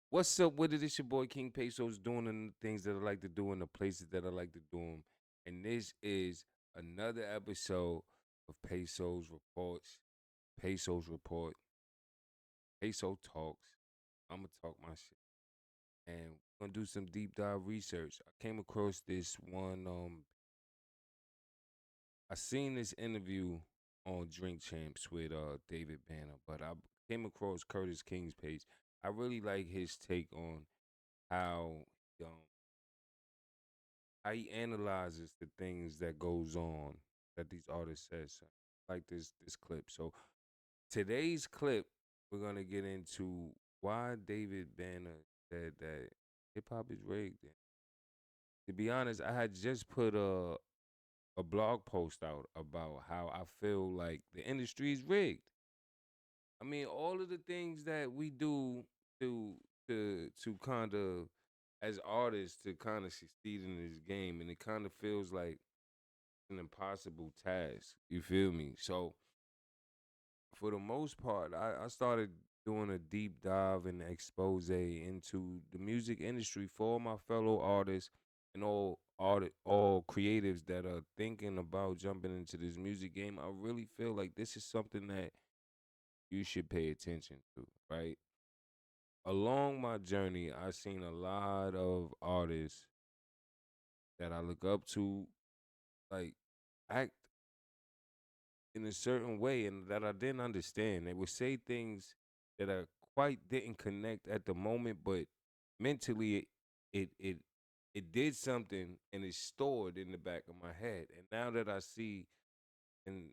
What's up with it? It's your boy King Pesos doing the things that I like to do in the places that I like to do them. And this is another episode of Pesos Report, Peso Talks. I'm going to talk my shit. And we're going to do some deep dive research. I came across this one. I seen this interview on Drink Champs with David Banner, but I came across Curtis King's page. I really like his take on how um, how he analyzes the things that goes on that these artists says. So, like this clip. So today's clip, we're gonna get into why David Banner said that hip hop is rigged. And to be honest, I had just put a blog post out about how I feel like the industry is rigged. I mean, all of the things that we do to to kind of as artists to kind of succeed in this game, and it kind of feels like an impossible task. You feel me? So for the most part, I started doing a deep dive and expose into the music industry for all my fellow artists and all creatives that are thinking about jumping into this music game. I really feel like this is something that you should pay attention to, right? Along my journey, I've seen a lot of artists that I look up to, like, act in a certain way and that I didn't understand. They would say things that I quite didn't connect at the moment, but mentally it it it did something and it stored in the back of my head. And and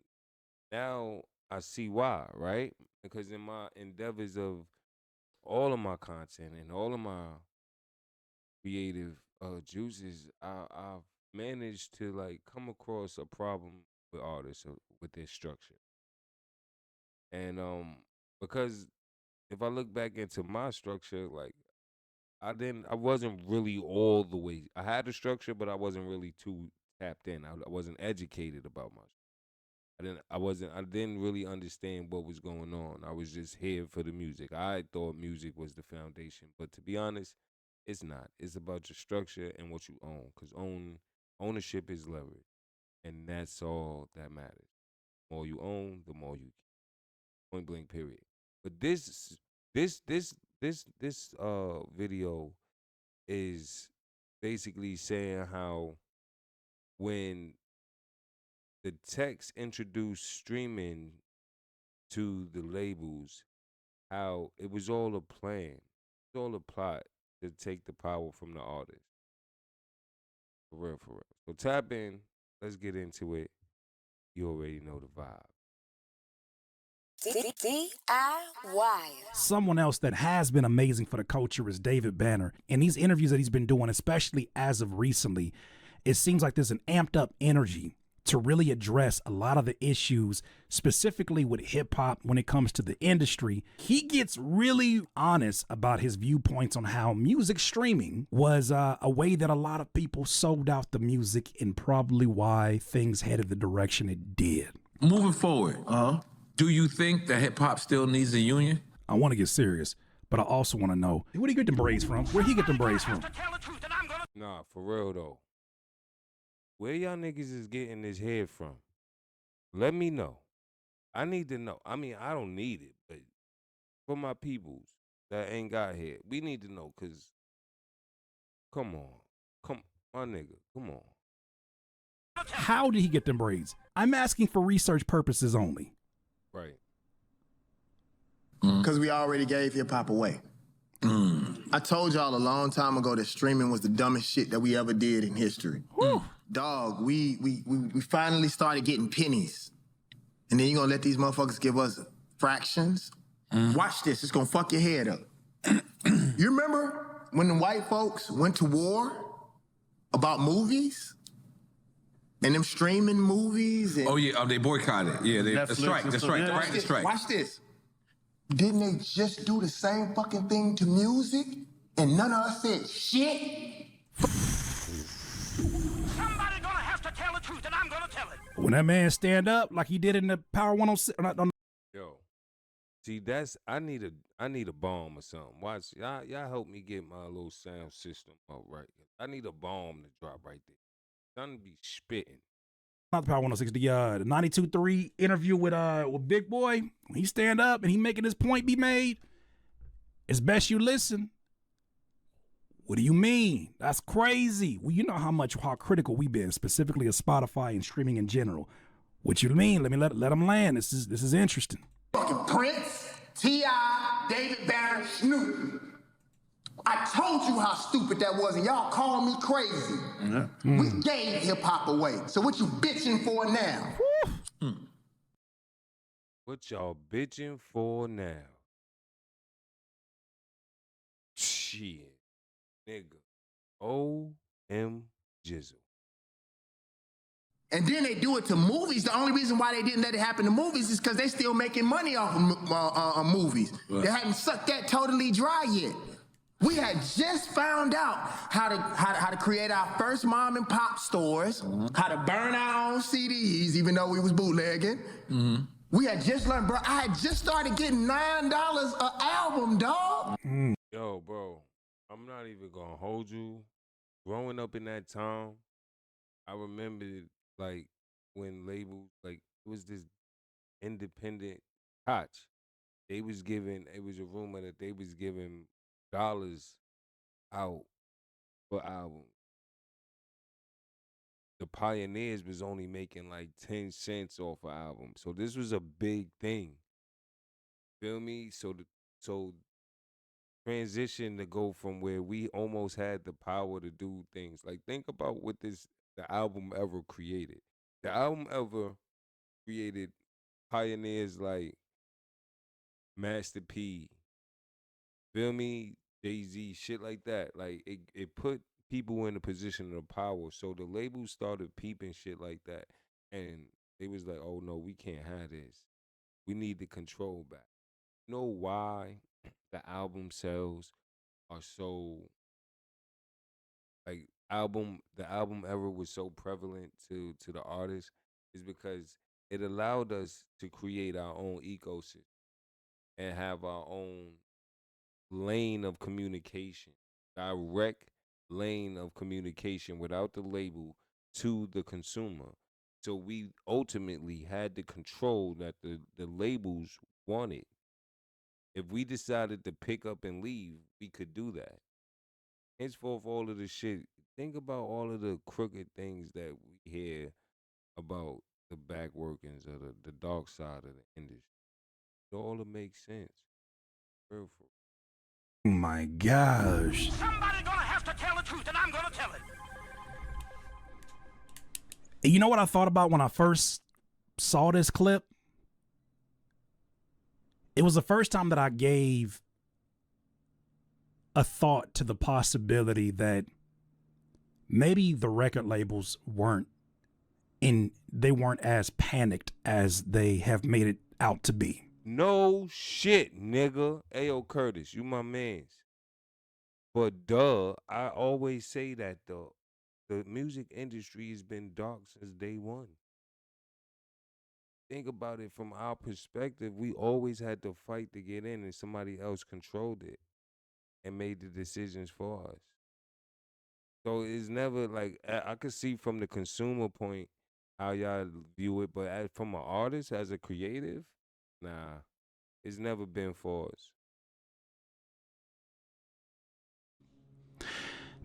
now I see why, right? Because in my endeavors of all of my content and all of my creative juices, I've managed to like come across a problem with artists with their structure. And because if I look back into my structure, like I wasn't really all the way. I had a structure, but I wasn't really too tapped in. I wasn't educated about my. I didn't really understand what was going on. I was just here for the music. I thought music was the foundation, but to be honest, it's not. It's about your structure and what you own, because ownership is leverage, and that's all that matters. The more you own, the more you point blank period. But this video is basically saying how when the techs introduced streaming to the labels, how it was all a plan, it was all a plot to take the power from the artist. For real, for real. So tap in, let's get into it. You already know the vibe. DIY. Someone else that has been amazing for the culture is David Banner. In these interviews that he's been doing, especially as of recently, it seems like there's an amped up energy to really address a lot of the issues, specifically with hip hop when it comes to the industry. He gets really honest about his viewpoints on how music streaming was a way that a lot of people sold out the music and probably why things headed the direction it did. Moving forward, do you think that hip hop still needs a union? I want to get serious, but I also want to know, where do he get them braids from? Where he get them braids from? Nah, for real though. Where y'all niggas is getting this head from? Let me know. I need to know. I mean, I don't need it, but for my peoples that ain't got head, we need to know, cause come on. My nigga, come on. How did he get them braids? I'm asking for research purposes only. Right. Because we already gave hip hop away. I told y'all a long time ago that streaming was the dumbest shit that we ever did in history. Dog, we finally started getting pennies. And then you gonna let these motherfuckers give us fractions? Watch this, it's gonna fuck your head up. You remember when the white folks went to war about movies? And them streaming movies? And Oh yeah, they boycotted. Yeah, the strike, the strike, right? The strike. Watch this. Didn't they just do the same fucking thing to music? And none of us said shit? Somebody gonna have to tell the truth, and I'm gonna tell it. When that man stand up like he did in the Power 106, Yo. See, I need a bomb or something. Watch, y'all help me get my little sound system up right. I need a bomb to drop right there. Son be spitting. Not the Power 106, the 92.3 interview with Big Boy. When he stand up and he making his point be made, it's best you listen. What do you mean? That's crazy. Well, you know how critical we been, specifically of Spotify and streaming in general. What you mean? Let them land. This is interesting. Fucking Prince, T.I., David Banner, Snoop. I told you how stupid that was, and y'all calling me crazy. We gave hip-hop away. So what you bitching for now? What y'all bitching for now? Shit. Nigga. O.M. Jizzle. And then they do it to movies. The only reason why they didn't let it happen to movies is because they still making money off of movies. Right. They hadn't sucked that totally dry yet. We had just found out how to create our first mom and pop stores, how to burn our own CDs, even though we was bootlegging. We had just learned, bro. I had just started getting $9 an album, dog. Yo, bro, I'm not even gonna hold you. Growing up in that time, I remember like when labels, like it was this independent Koch. It was a rumor that they was giving dollars out for albums. The Pioneers was only making like 10 cents off an album. So this was a big thing. Feel me? So transition to go from where we almost had the power to do things. Like think about what the album ever created. The album ever created pioneers like Master P. Feel me? Jay-Z, shit like that. Like it put people in a position of power. So the labels started peeping shit like that. And they was like, oh no, we can't have this. We need the control back. You know why the album sales are so like the album era was so prevalent to the artists is because it allowed us to create our own ecosystem and have our own lane of communication, direct lane of communication without the label to the consumer. So we ultimately had the control that the labels wanted. If we decided to pick up and leave, we could do that. Henceforth, all of the shit, think about all of the crooked things that we hear about the back workings of the dark side of the industry. It all makes sense. Real for Oh my gosh. Somebody's gonna have to tell the truth, and I'm gonna tell it. You know what I thought about when I first saw this clip? It was the first time that I gave a thought to the possibility that maybe the record labels weren't as panicked as they have made it out to be. No shit, nigga. Ayo, Curtis, you my mans. But I always say that though. The music industry has been dark since day one. Think about it from our perspective. We always had to fight to get in, and somebody else controlled it and made the decisions for us. So it's never like I could see from the consumer point how y'all view it, but from an artist, as a creative, nah, it's never been for us.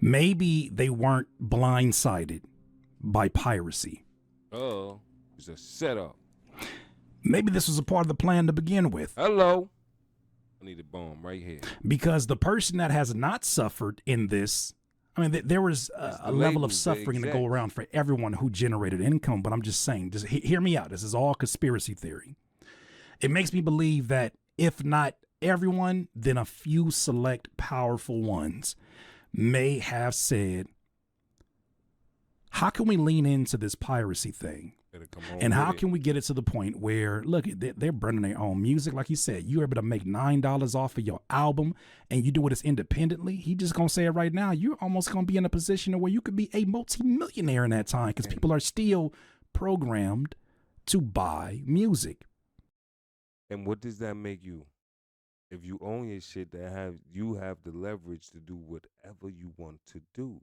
Maybe they weren't blindsided by piracy. Oh, it's a setup. Maybe this was a part of the plan to begin with. Hello. I need a bomb right here. Because the person that has not suffered in this, I mean, there was a level of suffering to go around for everyone who generated income, but I'm just saying, just hear me out. This is all conspiracy theory. It makes me believe that if not everyone, then a few select powerful ones may have said, how can we lean into this piracy thing? And how can we get it to the point where, look, they're burning their own music. Like you said, you're able to make $9 off of your album and you do it as independently. He just going to say it right now. You're almost going to be in a position where you could be a multimillionaire in that time because people are still programmed to buy music. And what does that make you? If you own your shit, you have the leverage to do whatever you want to do.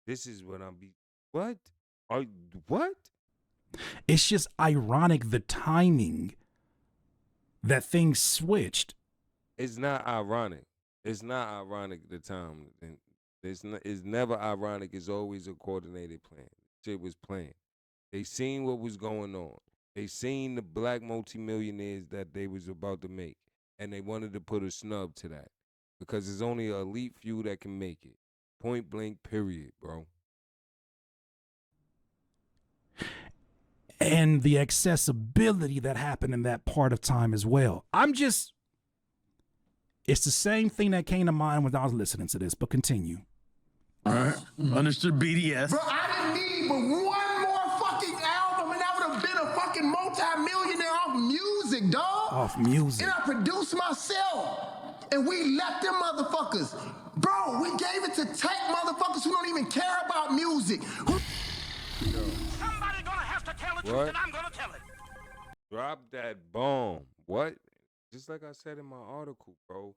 This is what I'm be. What? Are what? It's just ironic the timing that things switched. It's not ironic. It's not ironic the time. And it's never ironic. It's always a coordinated plan. Shit was planned. They seen what was going on. They seen the black multimillionaires that they was about to make. And they wanted to put a snub to that. Because there's only an elite few that can make it. Point blank, period, bro. And the accessibility that happened in that part of time as well. It's the same thing that came to mind when I was listening to this, but continue. All right. Understood BDS. Bro, I didn't need but one more fucking album and I would have been a fucking multi-millionaire off music, dog. Off music. And I produced myself. And we left them motherfuckers. Bro, we gave it to tech motherfuckers who don't even care about music. Somebody gonna have to tell the truth, What? and I'm gonna tell it. Drop that bomb. What? Just like I said in my article, bro.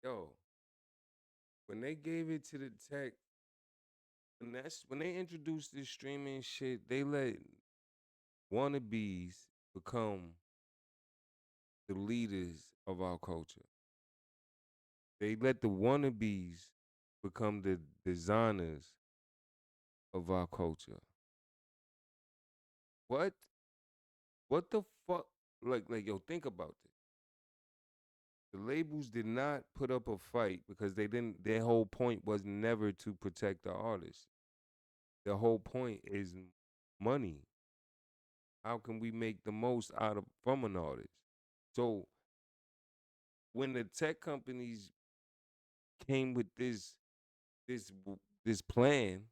Yo, when they gave it to the tech, when they introduced this streaming shit, they let wannabes become the leaders of our culture. They let the wannabes become the designers of our culture. What? What the fuck? Like, yo, think about this. The labels did not put up a fight because they didn't. Their whole point was never to protect the artist. The whole point is money. How can we make the most out of from an artist? So when the tech companies came with this this plan,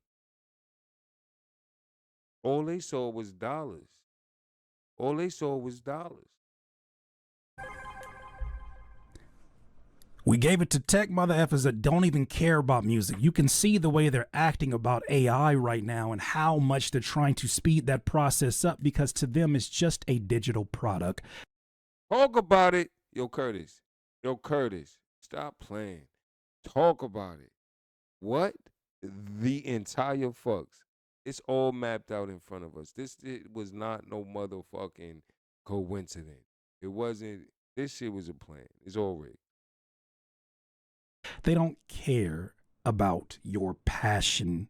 all they saw was dollars. All they saw was dollars. We gave it to tech mother effers that don't even care about music. You can see the way they're acting about AI right now and how much they're trying to speed that process up because to them it's just a digital product. Talk about it. Yo, Curtis. Yo, Curtis. Stop playing. Talk about it. What? The entire fucks. It's all mapped out in front of us. It was not no motherfucking coincidence. It wasn't. This shit was a plan. It's all rigged. They don't care about your passion.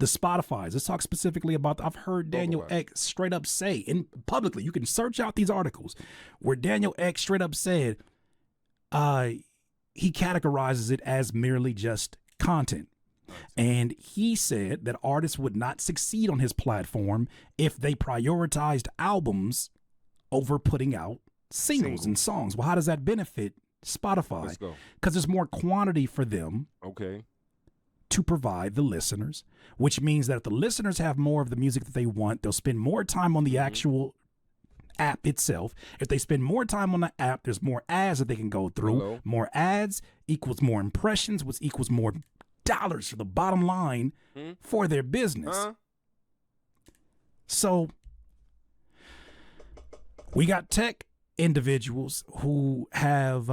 The Spotify's. Let's talk specifically about. I've heard Daniel Ek straight up say in publicly. You can search out these articles where Daniel Ek straight up said, he categorizes it as merely just content. And he said that artists would not succeed on his platform if they prioritized albums over putting out singles and songs. Well, how does that benefit Spotify? Let's go. Because there's more quantity for them Okay. to provide the listeners, which means that if the listeners have more of the music that they want, they'll spend more time on the actual app itself. If they spend more time on the app, there's more ads that they can go through. Hello. More ads equals more impressions, which equals more dollars for the bottom line for their business. So we got tech individuals who have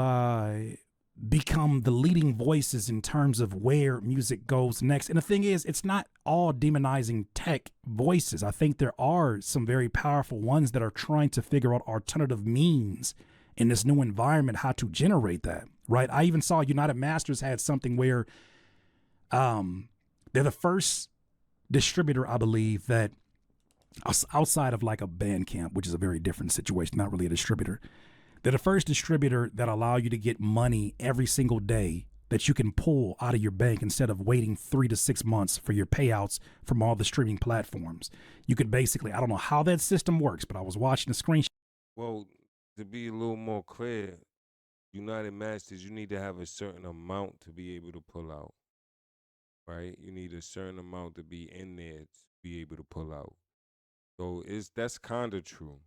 become the leading voices in terms of where music goes next. And the thing is, it's not all demonizing tech voices. I think there are some very powerful ones that are trying to figure out alternative means in this new environment, how to generate that, right? I even saw United Masters had something where they're the first distributor, I believe, that outside of like a Bandcamp, which is a very different situation, not really a distributor. They're the first distributor that allow you to get money every single day that you can pull out of your bank instead of waiting 3 to 6 months for your payouts from all the streaming platforms. You could basically, I don't know how that system works, but I was watching a screenshot. Well, to be a little more clear, United Masters, you need to have a certain amount to be able to pull out. Right? You need a certain amount to be in there to be able to pull out. So that's kind of true.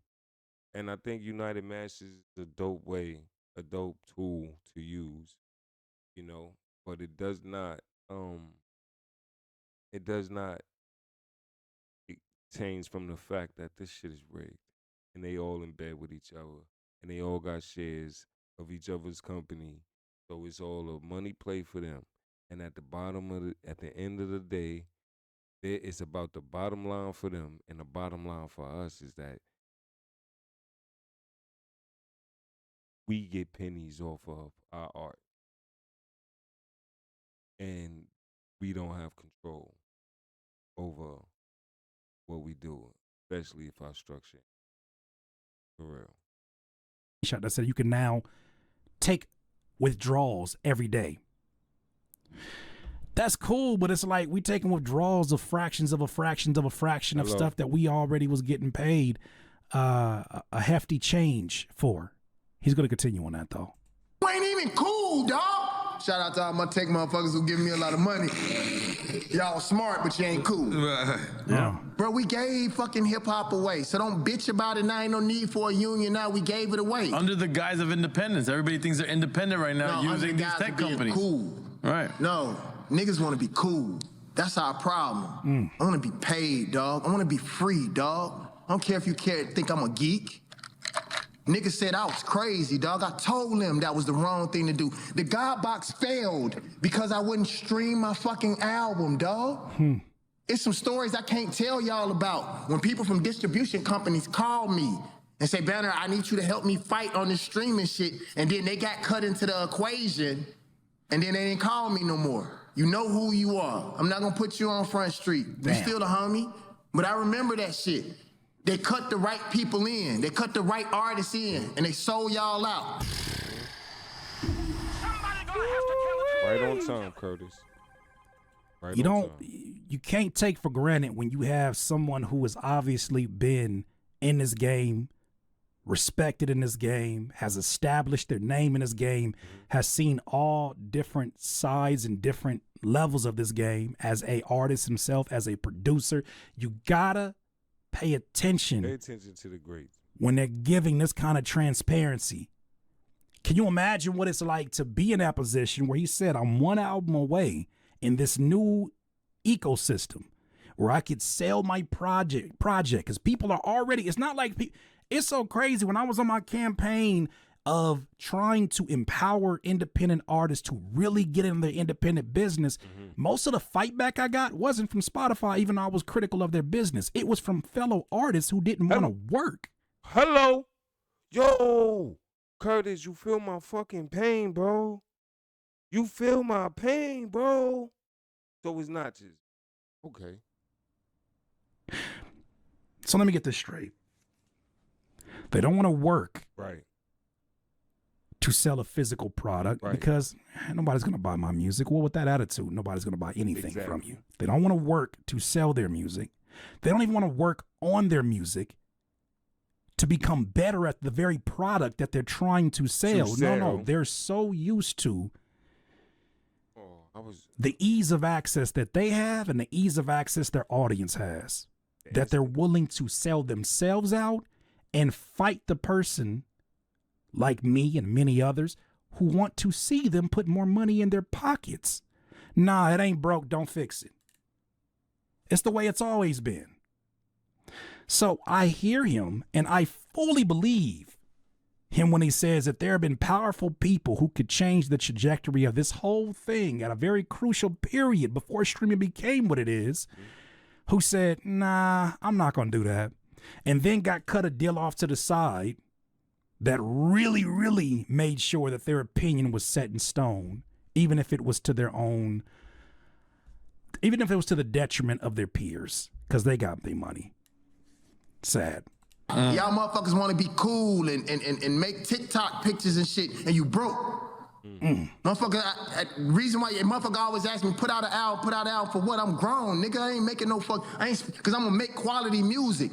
And I think United Masters is a dope tool to use, but it does not change from the fact that this shit is rigged and they all in bed with each other and they all got shares of each other's company. So it's all a money play for them. And at the end of the day, it's about the bottom line for them, and the bottom line for us is that we get pennies off of our art, and we don't have control over what we do, especially if our structure for real. Shot that said you can now take withdrawals every day. That's cool, but it's like we taking withdrawals of fractions of a fraction of a fraction of stuff that we already was getting paid a hefty change for. He's going to continue on that, though. You ain't even cool, dog. Shout out to all my tech motherfuckers who give me a lot of money. Y'all smart, but you ain't cool. Yeah. Bro, we gave fucking hip-hop away, so don't bitch about it now. Ain't no need for a union now. We gave it away. Under the guise of independence. Everybody thinks they're independent right now using these tech companies. Cool. Right. No, niggas want to be cool. That's our problem. I want to be paid, dog. I want to be free, dog. I don't care if you think I'm a geek. Niggas said I was crazy, dog. I told them that was the wrong thing to do. The God Box failed because I wouldn't stream my fucking album, dog. It's some stories I can't tell y'all about. When people from distribution companies call me and say, Banner, I need you to help me fight on this streaming shit, and then they got cut into the equation, and then they didn't call me no more. You know who you are. I'm not gonna put you on Front Street. You still the homie, but I remember that shit. They cut the right people in. They cut the right artists in, and they sold y'all out. Right on time, Curtis. Right You on don't. time. You can't take for granted when you have someone who has obviously been in this game, respected in this game, has established their name in this game, has seen all different sides and different levels of this game as a artist himself, as a producer. You gotta pay attention. Pay attention to the greats. When they're giving this kind of transparency. Can you imagine what it's like to be in that position where he said, I'm one album away in this new ecosystem where I could sell my project because people are already, it's not like, it's so crazy. When I was on my campaign of trying to empower independent artists to really get in their independent business, most of the fight back I got wasn't from Spotify, even though I was critical of their business. It was from fellow artists who didn't want to work. Hello? Yo, Curtis, you feel my fucking pain, bro. You feel my pain, bro. So it's not just, okay. So let me get this straight. They don't want to work Right. to sell a physical product because nobody's going to buy my music. Well, with that attitude, nobody's going to buy anything from you. They don't want to work to sell their music. They don't even want to work on their music to become better at the very product that they're trying to sell. No, they're so used to the ease of access that they have and the ease of access their audience has, that they're willing to sell themselves out and fight the person like me and many others who want to see them put more money in their pockets. Nah, it ain't broke, don't fix it. It's the way it's always been. So I hear him and I fully believe him when he says that there have been powerful people who could change the trajectory of this whole thing at a very crucial period before streaming became what it is, who said, nah, I'm not going to do that. And then got cut a deal off to the side that really, really made sure that their opinion was set in stone, even if it was to their own, even if it was to the detriment of their peers, because they got their money. Sad. Y'all motherfuckers want to be cool and make TikTok pictures and shit, and you broke. Motherfucker, reason why motherfucker always ask me, put out an album for what? I'm grown, nigga. I ain't making no because I'm gonna make quality music.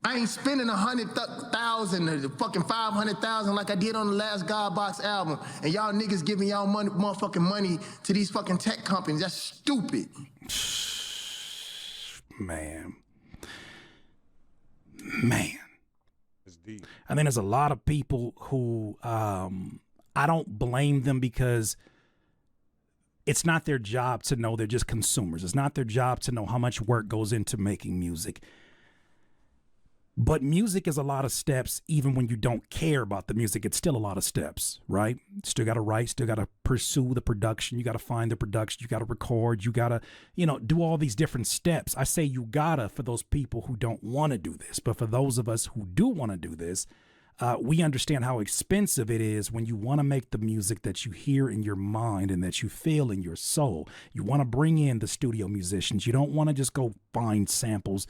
I ain't spending 100,000 or fucking 500,000 like I did on the last God Box album. And y'all niggas giving y'all motherfucking money to these fucking tech companies. That's stupid. Man. It's deep. And then there's a lot of people who I don't blame them because it's not their job to know. They're just consumers. It's not their job to know how much work goes into making music. But music is a lot of steps, even when you don't care about the music. It's still a lot of steps, right? Still got to write, still got to pursue the production. You got to find the production. You got to record. You got to, do all these different steps. I say you gotta for those people who don't want to do this. But for those of us who do want to do this, we understand how expensive it is when you want to make the music that you hear in your mind and that you feel in your soul. You want to bring in the studio musicians. You don't want to just go find samples.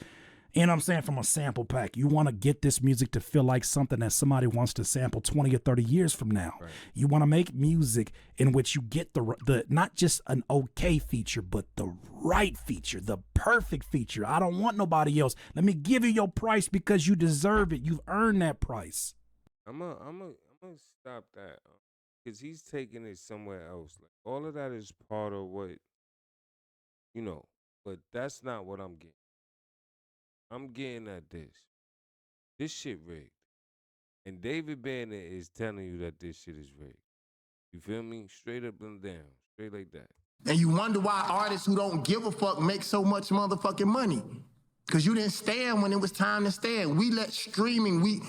You know what I'm saying? From a sample pack. You want to get this music to feel like something that somebody wants to sample 20 or 30 years from now. Right. You want to make music in which you get the not just an okay feature, but the right feature, the perfect feature. I don't want nobody else. Let me give you your price because you deserve it. You've earned that price. I'm gonna stop that because he's taking it somewhere else. Like all of that is part of what but that's not what I'm getting. I'm getting at this. This shit rigged. And David Banner is telling you that this shit is rigged. You feel me? Straight up and down. Straight like that. And you wonder why artists who don't give a fuck make so much motherfucking money. Because you didn't stand when it was time to stand. We let streaming, we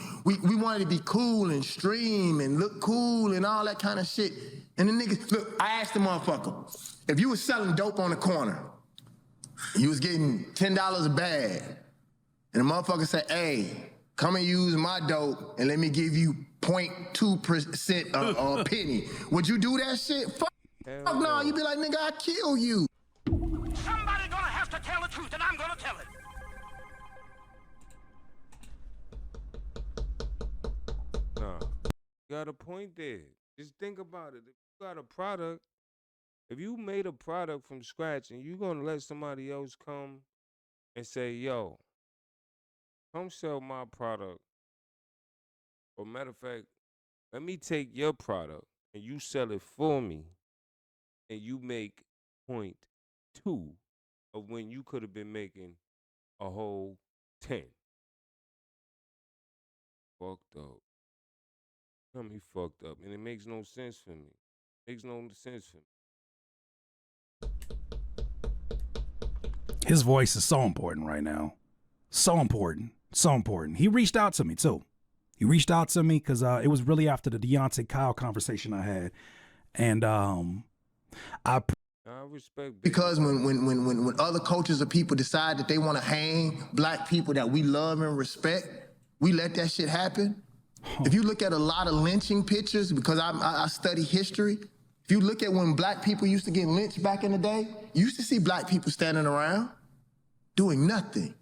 wanted to be cool and stream and look cool and all that kind of shit. And the niggas, look, I asked the motherfucker, if you was selling dope on the corner, you was getting $10 a bag, and the motherfucker said, hey, come and use my dope and let me give you 0.2% a penny. Would you do that shit? Fuck no, you'd be like, nigga, I kill you. Somebody gonna have to tell the truth, and I'm gonna tell it. Nah, you got a point there. Just think about it. If you got a product, if you made a product from scratch and you gonna let somebody else come and say, yo, come sell my product. Or matter of fact, let me take your product and you sell it for me and you make 0.2 of when you could have been making a whole 10. Fucked up. Got me fucked up. And it makes no sense for me. Makes no sense for me. His voice is so important right now. So important. So important. He reached out to me too. He reached out to me because it was really after the Deontay Kyle conversation I had. And I respect because when other cultures or people decide that they want to hang black people that we love and respect, we let that shit happen. If you look at a lot of lynching pictures, because I study history, if you look at when black people used to get lynched back in the day, you used to see black people standing around doing nothing.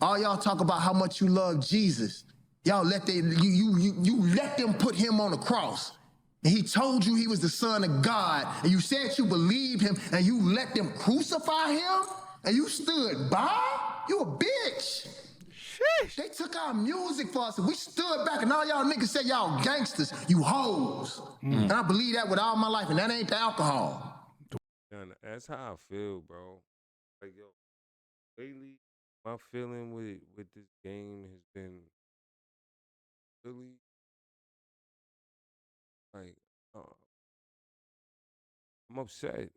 All y'all talk about how much you love Jesus. Y'all let you let them put him on the cross. And he told you he was the son of God. And you said you believed him and you let them crucify him? And you stood by? You a bitch. Sheesh. They took our music for us and we stood back and all y'all niggas said y'all gangsters, you hoes. And I believe that with all my life and that ain't the alcohol. And that's how I feel, bro. Like, yo, lately, my feeling with this game has been really like, I'm upset.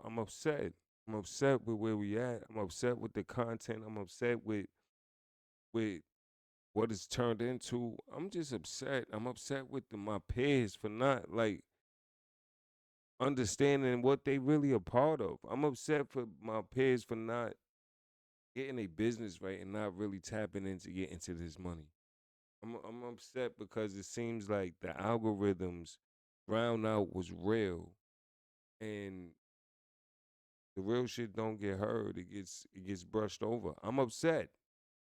I'm upset. I'm upset with where we at. I'm upset with the content. I'm upset with what it's turned into. I'm just upset. I'm upset with my peers for not like understanding what they really a part of. I'm upset for my peers for not getting a business right and not really tapping into get into this money. I'm upset because it seems like the algorithms drown out what's real, and the real shit don't get heard. It gets brushed over. I'm upset.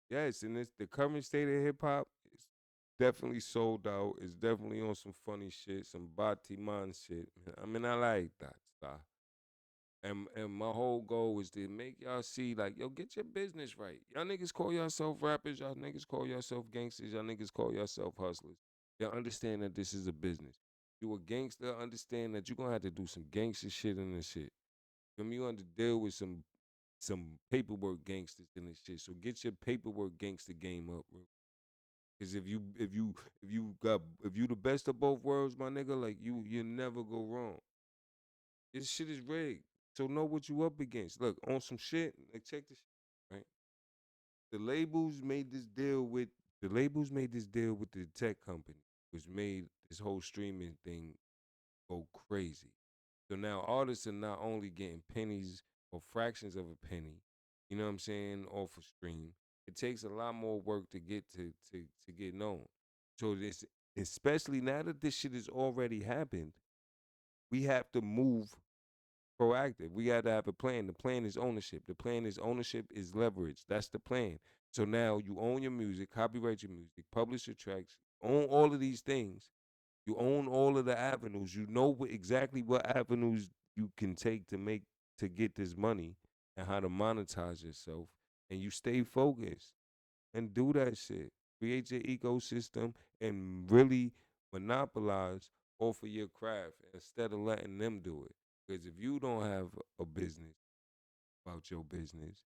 Yes, and it's the current state of hip hop is definitely sold out. It's definitely on some funny shit, some Batiman shit. I mean, I like that stuff. And my whole goal is to make y'all see, like, yo, get your business right. Y'all niggas call yourself rappers. Y'all niggas call yourself gangsters. Y'all niggas call yourself hustlers. Y'all understand that this is a business. You a gangster, understand that you're going to have to do some gangster shit in this shit. You want to deal with some paperwork gangsters in this shit. So get your paperwork gangster game up, bro. Because if you the best of both worlds, my nigga, like you never go wrong. This shit is rigged. So know what you up against. Look, on some shit, like check this shit, right? the labels made this deal with the tech company, which made this whole streaming thing go crazy. So now artists are not only getting pennies or fractions of a penny, you know what I'm saying, off a stream. It takes a lot more work to get to get known. So this, especially now that this shit has already happened, we have to move proactive. We got to have a plan. The plan is ownership. The plan is ownership is leverage. That's the plan. So now you own your music, copyright your music, publish your tracks, own all of these things. You own all of the avenues. You know exactly what avenues you can take to get this money and how to monetize yourself. And you stay focused and do that shit. Create your ecosystem and really monopolize off of your craft instead of letting them do it. Because if you don't have a business about your business,